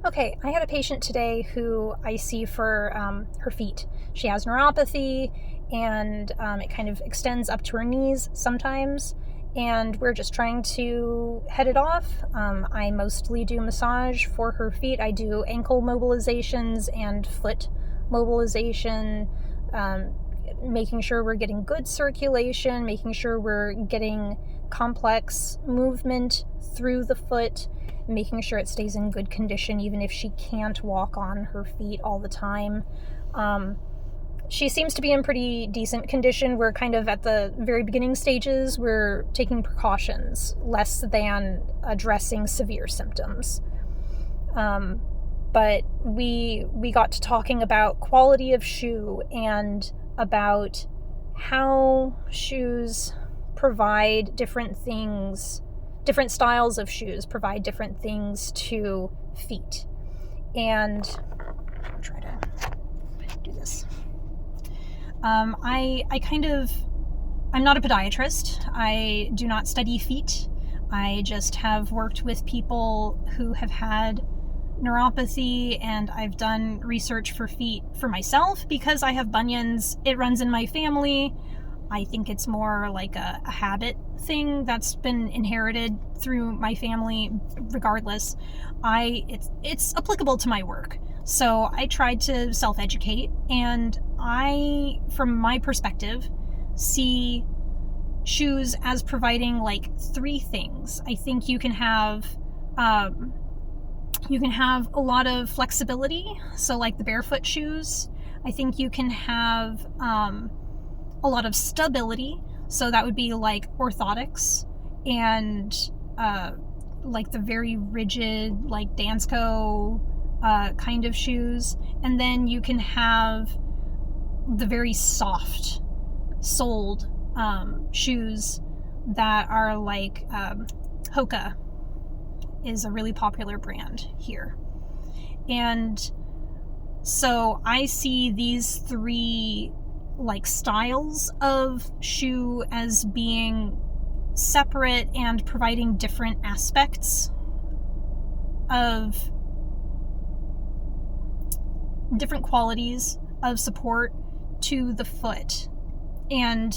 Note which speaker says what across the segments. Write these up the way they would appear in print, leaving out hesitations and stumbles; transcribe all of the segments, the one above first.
Speaker 1: Okay, I had a patient today who I see for her feet. She has neuropathy, and it kind of extends up to her knees sometimes, and we're just trying to head it off. I mostly do massage for her feet. I do ankle mobilizations and foot mobilization, making sure we're getting good circulation, making sure we're getting complex movement through the foot, making sure it stays in good condition even if she can't walk on her feet all the time. She seems to be in pretty decent condition. We're kind of at the very beginning stages. We're taking precautions less than addressing severe symptoms. But we got to talking about quality of shoe and about how shoes provide different things, different styles of shoes provide different things to feet. And I'll try to do this. I'm not a podiatrist. I do not study feet. I just have worked with people who have had neuropathy, and I've done research for feet for myself because I have bunions. It runs in my family. I think it's more like a habit thing that's been inherited through my family. Regardless, it's applicable to my work. So I tried to self-educate, and I, from my perspective, see shoes as providing like three things. I think you can have a lot of flexibility, so like the barefoot shoes. I think you can have a lot of stability, so that would be like orthotics and like the very rigid like Dansko kind of shoes. And then you can have the very soft soled shoes that are like Hoka is a really popular brand here. And so I see these three like styles of shoe as being separate and providing different aspects of different qualities of support to the foot. And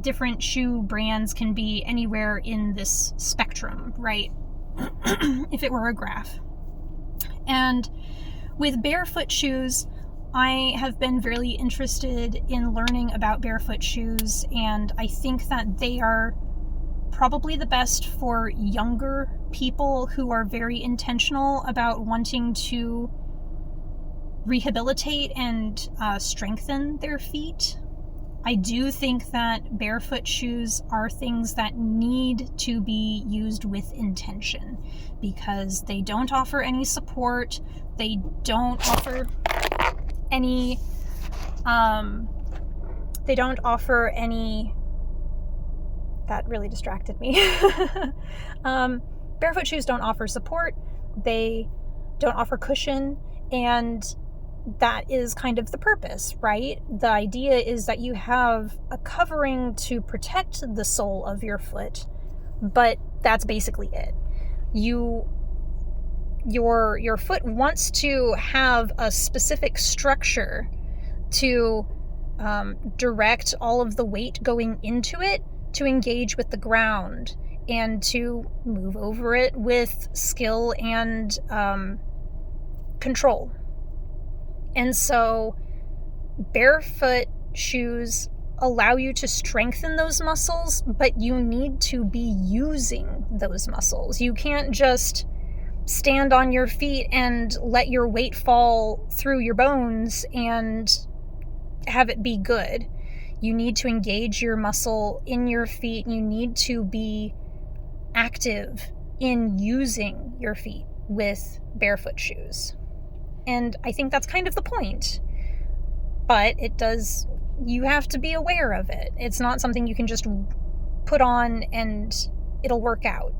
Speaker 1: different shoe brands can be anywhere in this spectrum, right? If it were a graph. And with barefoot shoes, I have been really interested in learning about barefoot shoes, and I think that they are probably the best for younger people who are very intentional about wanting to rehabilitate and strengthen their feet. I do think that barefoot shoes are things that need to be used with intention, because they don't offer any support. They don't offer any that really distracted me. Barefoot shoes don't offer support. They don't offer cushion, and that is kind of the purpose, right? The idea is that you have a covering to protect the sole of your foot, but that's basically it. Your foot wants to have a specific structure to direct all of the weight going into it to engage with the ground and to move over it with skill and control. And so barefoot shoes allow you to strengthen those muscles, but you need to be using those muscles. You can't just stand on your feet and let your weight fall through your bones and have it be good. You need to engage your muscle in your feet. You need to be active in using your feet with barefoot shoes. And I think that's kind of the point. But you have to be aware of it. It's not something you can just put on and it'll work out.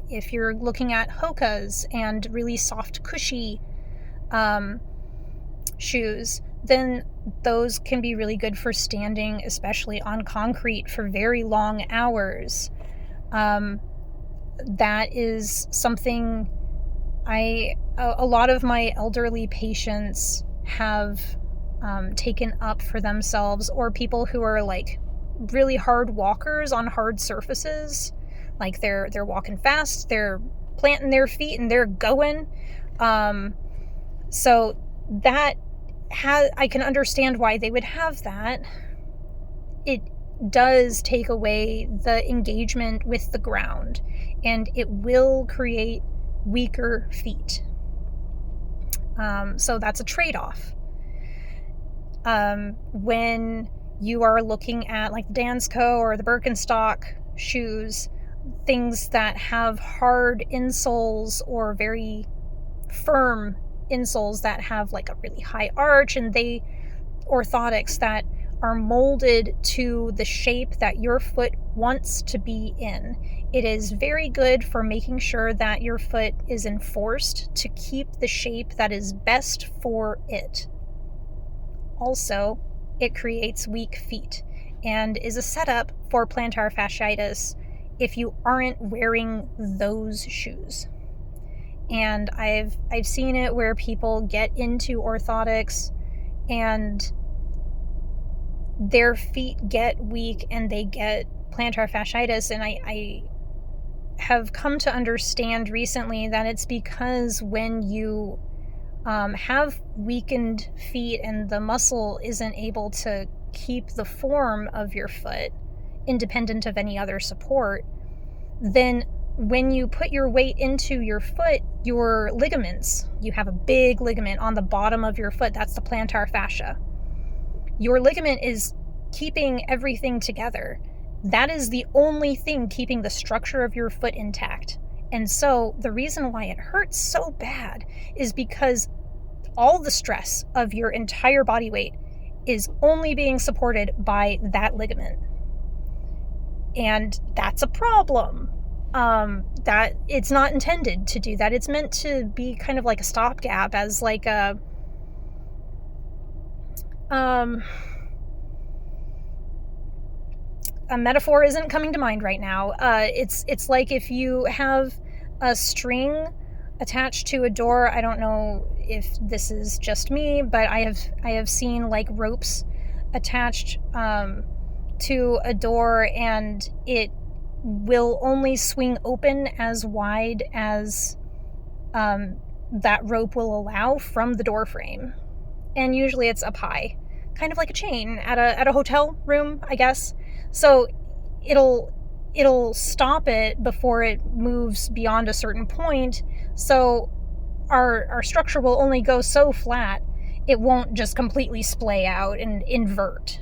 Speaker 1: If you're looking at Hokas and really soft, cushy shoes, then those can be really good for standing, especially on concrete for very long hours. That is something A lot of my elderly patients have taken up for themselves, or people who are like really hard walkers on hard surfaces, like they're walking fast, they're planting their feet and they're going. So that I can understand why they would have that. It does take away the engagement with the ground, and it will create weaker feet. So that's a trade-off. When you are looking at like the Dansko or the Birkenstock shoes, things that have hard insoles or very firm insoles that have like a really high arch, and orthotics that are molded to the shape that your foot wants to be in. It is very good for making sure that your foot is enforced to keep the shape that is best for it. Also, it creates weak feet and is a setup for plantar fasciitis if you aren't wearing those shoes. And I've seen it where people get into orthotics and their feet get weak and they get plantar fasciitis, and I have come to understand recently that it's because when you have weakened feet and the muscle isn't able to keep the form of your foot independent of any other support, then when you put your weight into your foot, your ligaments, you have a big ligament on the bottom of your foot, that's the plantar fascia. Your ligament is keeping everything together. That is the only thing keeping the structure of your foot intact. And so the reason why it hurts so bad is because all the stress of your entire body weight is only being supported by that ligament. And that's a problem. That it's not intended to do that. It's meant to be kind of like a stopgap, as like a metaphor isn't coming to mind right now. It's like if you have a string attached to a door. I don't know if this is just me, but I have seen like ropes attached to a door, and it will only swing open as wide as that rope will allow from the door frame. And usually it's up high, kind of like a chain at a hotel room, I guess. So it'll stop it before it moves beyond a certain point. So our structure will only go so flat, it won't just completely splay out and invert.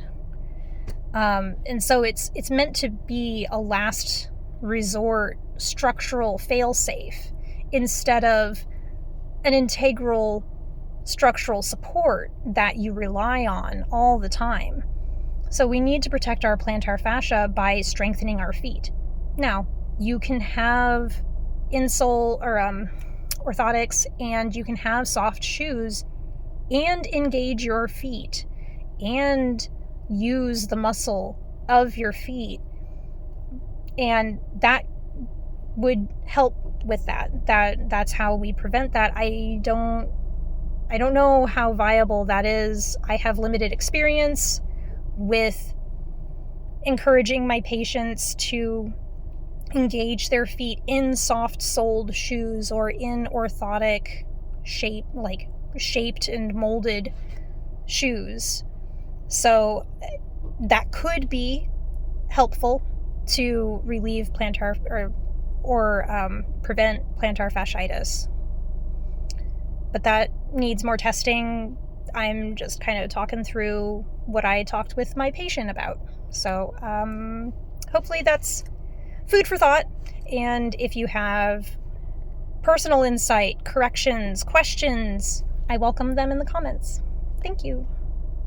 Speaker 1: And so it's meant to be a last resort structural fail-safe instead of an integral structural support that you rely on all the time. So we need to protect our plantar fascia by strengthening our feet. Now, you can have insole or orthotics, and you can have soft shoes and engage your feet and use the muscle of your feet, and that would help with that's how we prevent that. I don't know how viable that is. I have limited experience with encouraging my patients to engage their feet in soft-soled shoes or in orthotic shaped and molded shoes. So that could be helpful to relieve plantar or prevent plantar fasciitis. But that needs more testing. I'm just kind of talking through what I talked with my patient about. So hopefully that's food for thought. And if you have personal insight, corrections, questions, I welcome them in the comments. Thank you.